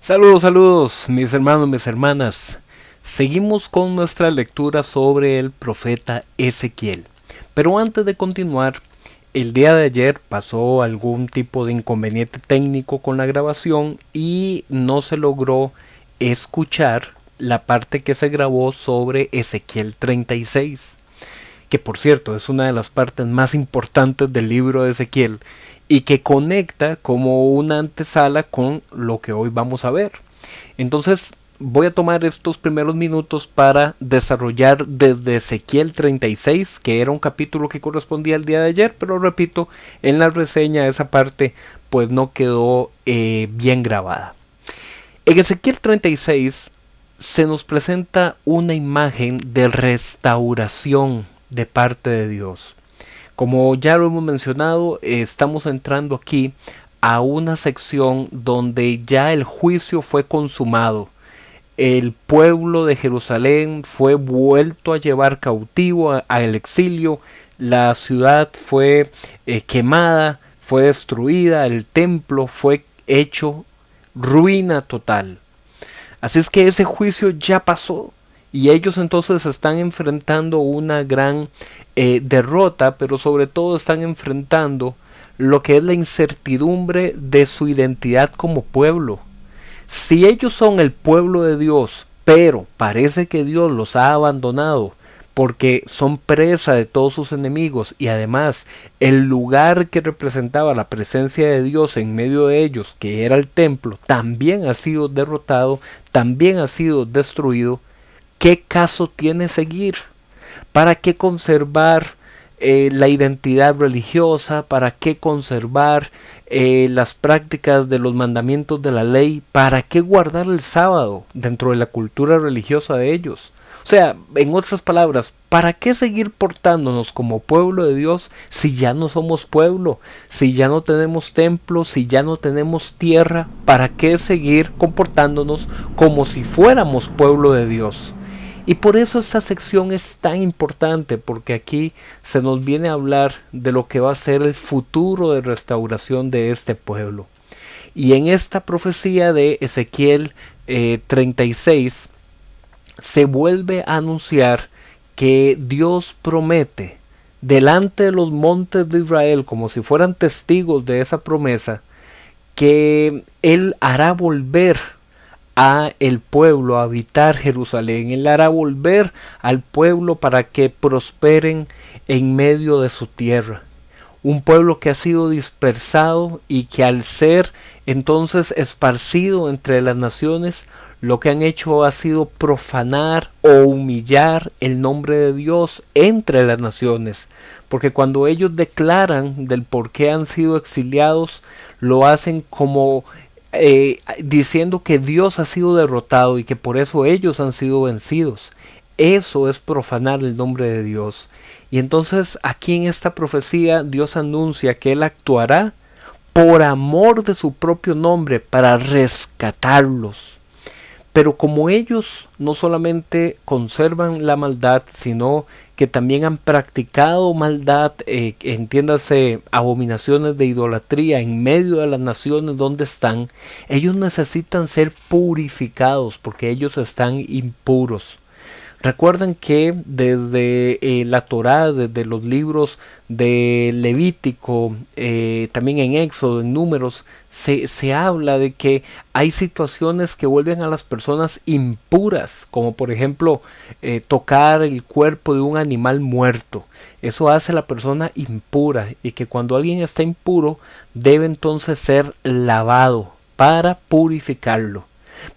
Saludos, saludos, mis hermanos, mis hermanas. Seguimos con nuestra lectura sobre el profeta Ezequiel. Pero antes de continuar, el día de ayer pasó algún tipo de inconveniente técnico con la grabación y no se logró escuchar la parte que se grabó sobre Ezequiel 36, que por cierto es una de las partes más importantes del libro de Ezequiel y que conecta como una antesala con lo que hoy vamos a ver. Entonces voy a tomar estos primeros minutos para desarrollar desde Ezequiel 36, que era un capítulo que correspondía al día de ayer, pero repito, en la reseña esa parte pues no quedó bien grabada. En Ezequiel 36 se nos presenta una imagen de restauración de parte de Dios. Como ya lo hemos mencionado, estamos entrando aquí a una sección donde ya el juicio fue consumado. El pueblo de Jerusalén fue vuelto a llevar cautivo al exilio, la ciudad fue quemada, fue destruida, el templo fue hecho ruina total. Así es que ese juicio ya pasó y ellos entonces están enfrentando una gran derrota, pero sobre todo están enfrentando lo que es la incertidumbre de su identidad como pueblo. Si ellos son el pueblo de Dios, pero parece que Dios los ha abandonado porque son presa de todos sus enemigos y además el lugar que representaba la presencia de Dios en medio de ellos, que era el templo, también ha sido derrotado, también ha sido destruido, ¿qué caso tiene seguir? ¿Para qué conservar la identidad religiosa? ¿Para qué conservar las prácticas de los mandamientos de la ley? ¿Para qué guardar el sábado dentro de la cultura religiosa de ellos? O sea, en otras palabras, ¿para qué seguir portándonos como pueblo de Dios si ya no somos pueblo? Si ya no tenemos templo, si ya no tenemos tierra, ¿para qué seguir comportándonos como si fuéramos pueblo de Dios? Y por eso esta sección es tan importante, porque aquí se nos viene a hablar de lo que va a ser el futuro de restauración de este pueblo. Y en esta profecía de Ezequiel 36 se vuelve a anunciar que Dios promete delante de los montes de Israel, como si fueran testigos de esa promesa, que Él hará volver a el pueblo a habitar Jerusalén. Él hará volver al pueblo para que prosperen en medio de su tierra. Un pueblo que ha sido dispersado y que al ser entonces esparcido entre las naciones, lo que han hecho ha sido profanar o humillar el nombre de Dios entre las naciones. Porque cuando ellos declaran del por qué han sido exiliados, lo hacen como diciendo que Dios ha sido derrotado y que por eso ellos han sido vencidos. Eso es profanar el nombre de Dios. Y entonces aquí en esta profecía Dios anuncia que Él actuará por amor de su propio nombre para rescatarlos. Pero como ellos no solamente conservan la maldad, sino que también han practicado maldad, entiéndase, abominaciones de idolatría en medio de las naciones donde están, ellos necesitan ser purificados porque ellos están impuros. Recuerden que desde la Torá, desde los libros de Levítico, también en Éxodo, en Números, se habla de que hay situaciones que vuelven a las personas impuras, como por ejemplo tocar el cuerpo de un animal muerto. Eso hace a la persona impura y que cuando alguien está impuro debe entonces ser lavado para purificarlo.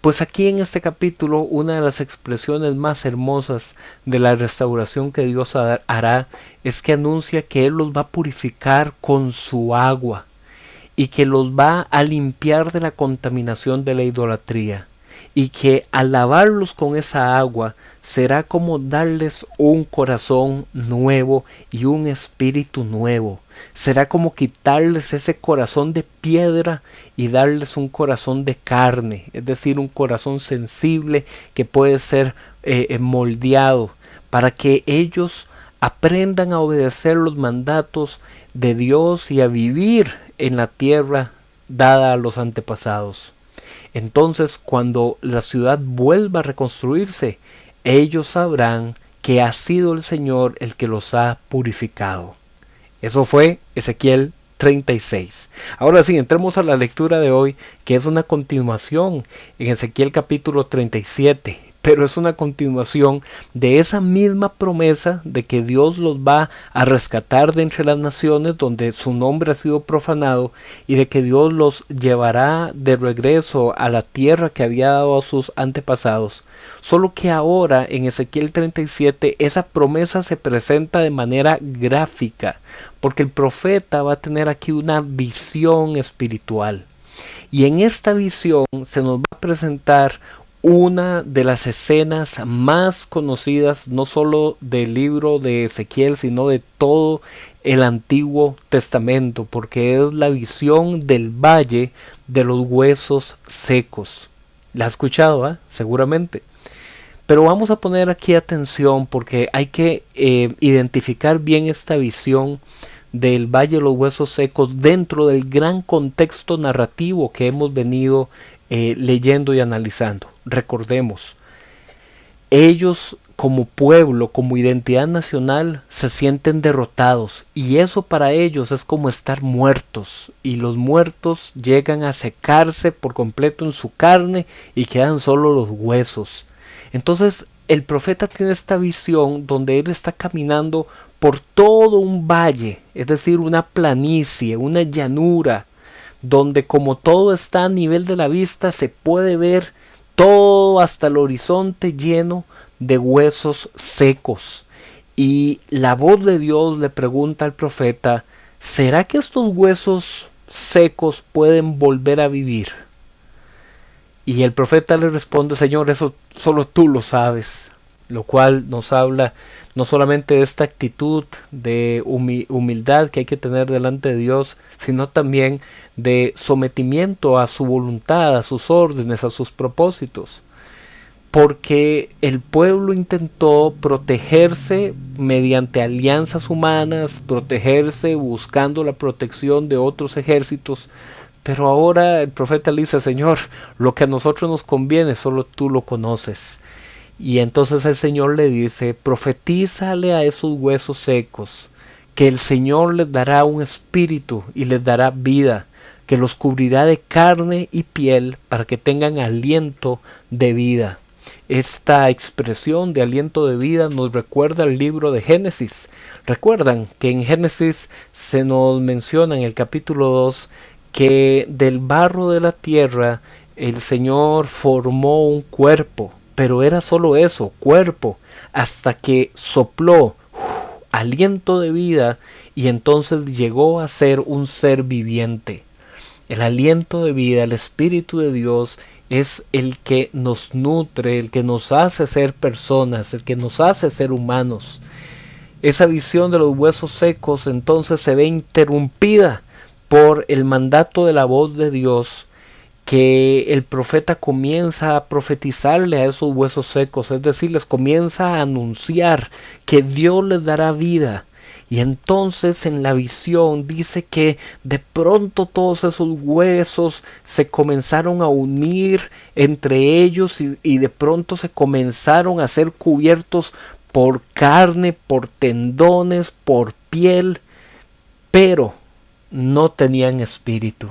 Pues aquí en este capítulo una de las expresiones más hermosas de la restauración que Dios hará es que anuncia que Él los va a purificar con su agua y que los va a limpiar de la contaminación de la idolatría y que al lavarlos con esa agua será como darles un corazón nuevo y un espíritu nuevo. Será como quitarles ese corazón de piedra y darles un corazón de carne, es decir, un corazón sensible que puede ser moldeado para que ellos aprendan a obedecer los mandatos de Dios y a vivir en la tierra dada a los antepasados. Entonces, cuando la ciudad vuelva a reconstruirse, ellos sabrán que ha sido el Señor el que los ha purificado. Eso fue Ezequiel 36. Ahora sí, entremos a la lectura de hoy, que es una continuación en Ezequiel capítulo 37, pero es una continuación de esa misma promesa de que Dios los va a rescatar de entre las naciones donde su nombre ha sido profanado, y de que Dios los llevará de regreso a la tierra que había dado a sus antepasados. Solo que ahora en Ezequiel 37 esa promesa se presenta de manera gráfica, porque el profeta va a tener aquí una visión espiritual. Y en esta visión se nos va a presentar una de las escenas más conocidas, no solo del libro de Ezequiel, sino de todo el Antiguo Testamento, porque es la visión del valle de los huesos secos. ¿La has escuchado? Seguramente. Pero vamos a poner aquí atención, porque hay que identificar bien esta visión del Valle de los Huesos Secos dentro del gran contexto narrativo que hemos venido leyendo y analizando. Recordemos, ellos como pueblo, como identidad nacional, se sienten derrotados, y eso para ellos es como estar muertos, y los muertos llegan a secarse por completo en su carne y quedan solo los huesos. Entonces el profeta tiene esta visión donde él está caminando por todo un valle, es decir, una planicie, una llanura, donde como todo está a nivel de la vista, se puede ver todo hasta el horizonte lleno de huesos secos. Y la voz de Dios le pregunta al profeta: ¿será que estos huesos secos pueden volver a vivir? Y el profeta le responde: Señor, eso solo tú lo sabes. Lo cual nos habla no solamente de esta actitud de humildad que hay que tener delante de Dios, sino también de sometimiento a su voluntad, a sus órdenes, a sus propósitos. Porque el pueblo intentó protegerse mediante alianzas humanas, protegerse buscando la protección de otros ejércitos. Pero ahora el profeta le dice: Señor, lo que a nosotros nos conviene solo tú lo conoces. Y entonces el Señor le dice: profetízale a esos huesos secos que el Señor les dará un espíritu y les dará vida, que los cubrirá de carne y piel para que tengan aliento de vida. Esta expresión de aliento de vida nos recuerda el libro de Génesis. Recuerdan que en Génesis se nos menciona en el capítulo 2 que del barro de la tierra el Señor formó un cuerpo, pero era solo eso, cuerpo, hasta que sopló aliento de vida y entonces llegó a ser un ser viviente. El aliento de vida, el Espíritu de Dios, es el que nos nutre, el que nos hace ser personas, el que nos hace ser humanos. Esa visión de los huesos secos entonces se ve interrumpida por el mandato de la voz de Dios, que el profeta comienza a profetizarle a esos huesos secos, es decir, les comienza a anunciar que Dios les dará vida. Y entonces en la visión dice que de pronto todos esos huesos se comenzaron a unir entre ellos y de pronto se comenzaron a ser cubiertos por carne, por tendones, por piel, pero no tenían espíritu.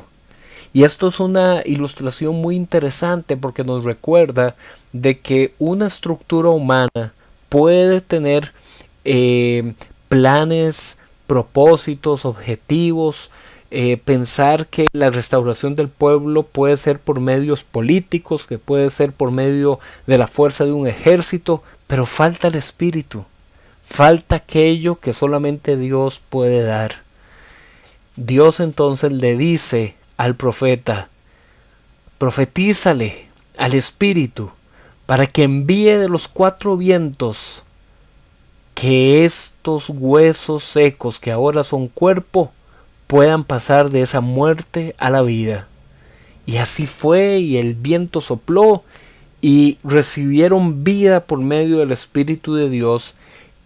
Y esto es una ilustración muy interesante porque nos recuerda de que una estructura humana puede tener planes, propósitos, objetivos, pensar que la restauración del pueblo puede ser por medios políticos, que puede ser por medio de la fuerza de un ejército, pero falta el espíritu, falta aquello que solamente Dios puede dar. Dios entonces le dice al profeta: profetízale al espíritu para que envíe de los cuatro vientos que estos huesos secos que ahora son cuerpo puedan pasar de esa muerte a la vida. Y así fue, y el viento sopló y recibieron vida por medio del Espíritu de Dios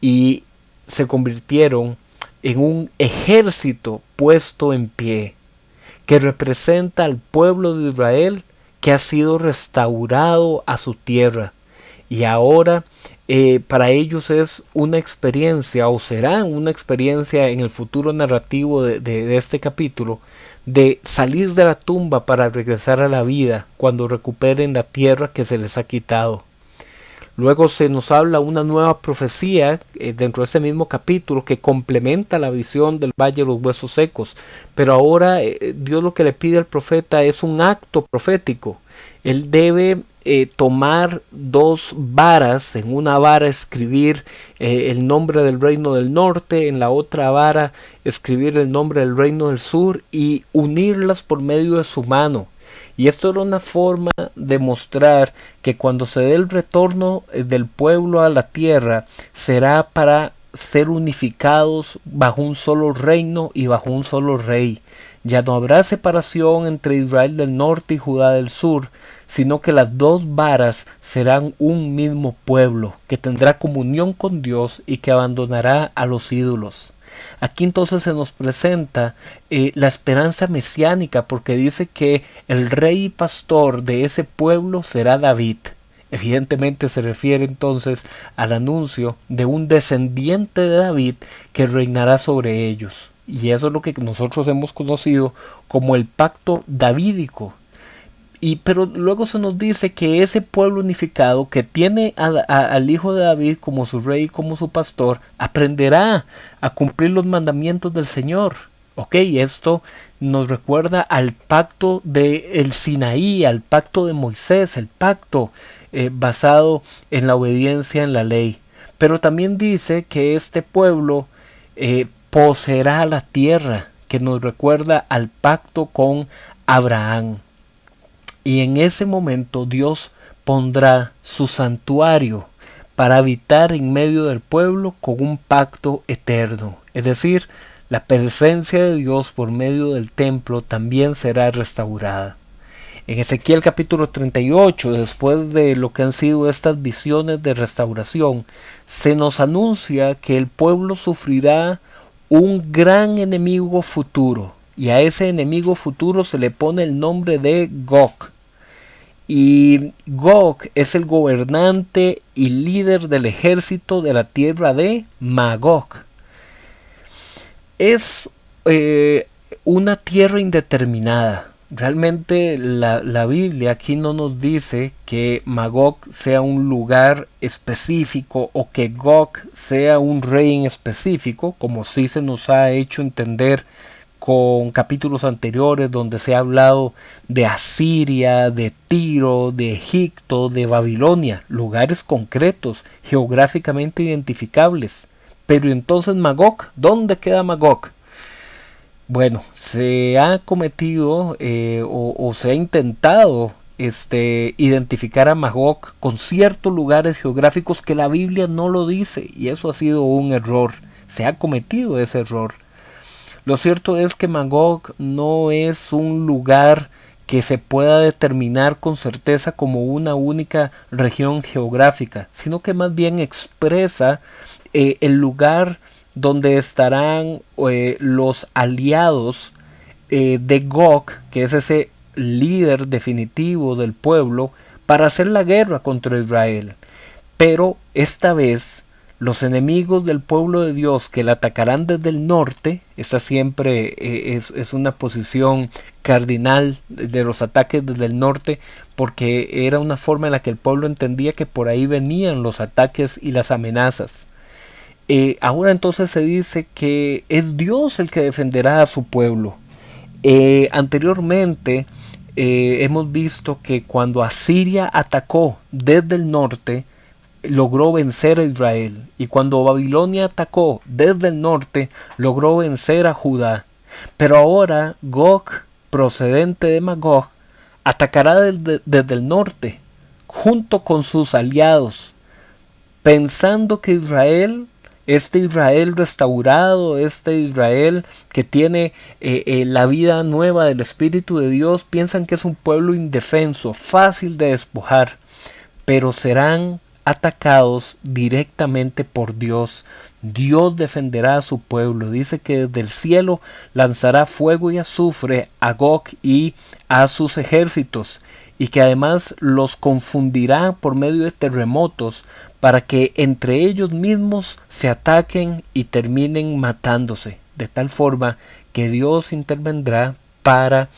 y se convirtieron en un ejército puesto en pie, que representa al pueblo de Israel, que ha sido restaurado a su tierra. Y ahora para ellos es una experiencia, o será una experiencia en el futuro narrativo de este capítulo, de salir de la tumba para regresar a la vida cuando recuperen la tierra que se les ha quitado. Luego se nos habla una nueva profecía dentro de ese mismo capítulo que complementa la visión del Valle de los Huesos Secos. Pero ahora Dios lo que le pide al profeta es un acto profético. Él debe tomar dos varas, en una vara escribir el nombre del reino del norte, en la otra vara escribir el nombre del reino del sur y unirlas por medio de su mano. Y esto era una forma de mostrar que cuando se dé el retorno del pueblo a la tierra, será para ser unificados bajo un solo reino y bajo un solo rey. Ya no habrá separación entre Israel del norte y Judá del sur, sino que las dos varas serán un mismo pueblo, que tendrá comunión con Dios y que abandonará a los ídolos. Aquí entonces se nos presenta la esperanza mesiánica, porque dice que el rey y pastor de ese pueblo será David. Evidentemente se refiere entonces al anuncio de un descendiente de David que reinará sobre ellos. Y eso es lo que nosotros hemos conocido como el pacto davídico. Pero luego se nos dice que ese pueblo unificado que tiene al hijo de David como su rey y como su pastor, aprenderá a cumplir los mandamientos del Señor. Ok, esto nos recuerda al pacto de el Sinaí, al pacto de Moisés, el pacto basado en la obediencia en la ley. Pero también dice que este pueblo poseerá la tierra, que nos recuerda al pacto con Abraham. Y en ese momento Dios pondrá su santuario para habitar en medio del pueblo con un pacto eterno. Es decir, la presencia de Dios por medio del templo también será restaurada. En Ezequiel capítulo 38, después de lo que han sido estas visiones de restauración, se nos anuncia que el pueblo sufrirá un gran enemigo futuro. Y a ese enemigo futuro se le pone el nombre de Gog. Y Gog es el gobernante y líder del ejército de la tierra de Magog. Es una tierra indeterminada. Realmente la Biblia aquí no nos dice que Magog sea un lugar específico o que Gog sea un rey en específico, como sí se nos ha hecho entender con capítulos anteriores donde se ha hablado de Asiria, de Tiro, de Egipto, de Babilonia, lugares concretos, geográficamente identificables. Pero entonces Magog, ¿dónde queda Magog? Bueno, se ha cometido o se ha intentado identificar a Magog con ciertos lugares geográficos que la Biblia no lo dice, y eso ha sido un error. Se ha cometido ese error. Lo cierto es que Magog no es un lugar que se pueda determinar con certeza como una única región geográfica, sino que más bien expresa el lugar donde estarán los aliados de Gog, que es ese líder definitivo del pueblo, para hacer la guerra contra Israel. Pero esta vez los enemigos del pueblo de Dios que la atacarán desde el norte, esta siempre es una posición cardinal de los ataques desde el norte, porque era una forma en la que el pueblo entendía que por ahí venían los ataques y las amenazas. Ahora entonces se dice que es Dios el que defenderá a su pueblo. Anteriormente hemos visto que cuando Asiria atacó desde el norte, logró vencer a Israel, y cuando Babilonia atacó desde el norte, logró vencer a Judá. Pero ahora Gog, procedente de Magog, atacará desde el norte, junto con sus aliados, pensando que Israel, este Israel restaurado, este Israel que tiene la vida nueva del Espíritu de Dios, piensan que es un pueblo indefenso, fácil de despojar, pero serán atacados directamente por Dios. Dios defenderá a su pueblo. Dice que desde el cielo lanzará fuego y azufre a Gog y a sus ejércitos, y que además los confundirá por medio de terremotos para que entre ellos mismos se ataquen y terminen matándose, de tal forma que Dios intervendrá para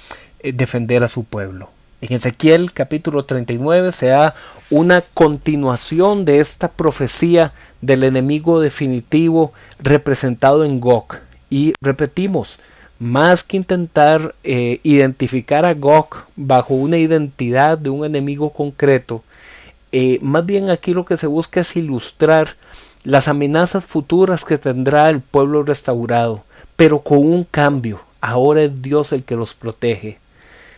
defender a su pueblo. En Ezequiel capítulo 39 se da una continuación de esta profecía del enemigo definitivo representado en Gog. Y repetimos, más que intentar identificar a Gog bajo una identidad de un enemigo concreto, más bien aquí lo que se busca es ilustrar las amenazas futuras que tendrá el pueblo restaurado, pero con un cambio. Ahora es Dios el que los protege.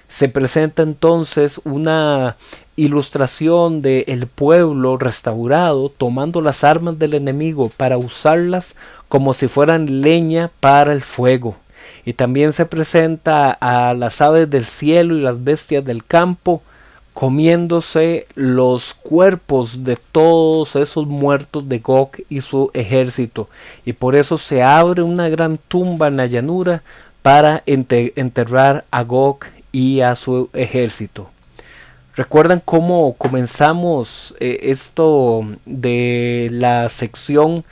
Se presenta entonces una ilustración del pueblo restaurado tomando las armas del enemigo para usarlas como si fueran leña para el fuego. Y también se presenta a las aves del cielo y las bestias del campo comiéndose los cuerpos de todos esos muertos de Gog y su ejército. Y por eso se abre una gran tumba en la llanura para enterrar a Gog y a su ejército. ¿Recuerdan cómo comenzamos esto de la sección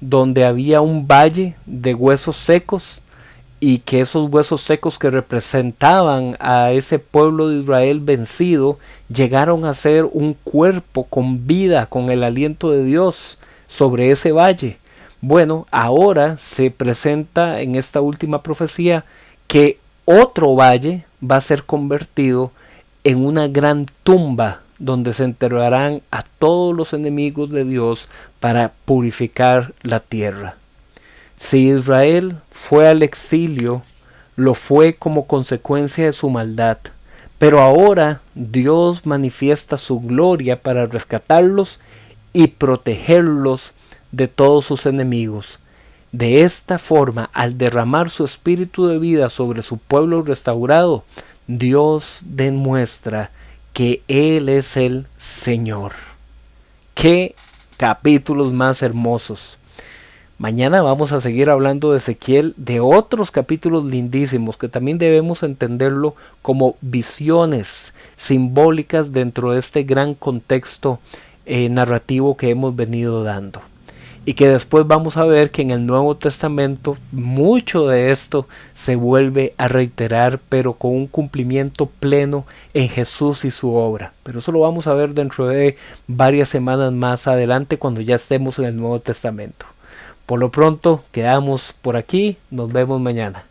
donde había un valle de huesos secos? Y que esos huesos secos que representaban a ese pueblo de Israel vencido llegaron a ser un cuerpo con vida, con el aliento de Dios sobre ese valle. Bueno, ahora se presenta en esta última profecía que otro valle va a ser convertido en una gran tumba donde se enterrarán a todos los enemigos de Dios para purificar la tierra. Si Israel fue al exilio, lo fue como consecuencia de su maldad, pero ahora Dios manifiesta su gloria para rescatarlos y protegerlos de todos sus enemigos. De esta forma, al derramar su espíritu de vida sobre su pueblo restaurado, Dios demuestra que Él es el Señor. ¡Qué capítulos más hermosos! Mañana vamos a seguir hablando de Ezequiel, de otros capítulos lindísimos que también debemos entenderlo como visiones simbólicas dentro de este gran contexto narrativo que hemos venido dando. Y que después vamos a ver que en el Nuevo Testamento mucho de esto se vuelve a reiterar, pero con un cumplimiento pleno en Jesús y su obra. Pero eso lo vamos a ver dentro de varias semanas más adelante cuando ya estemos en el Nuevo Testamento. Por lo pronto, quedamos por aquí. Nos vemos mañana.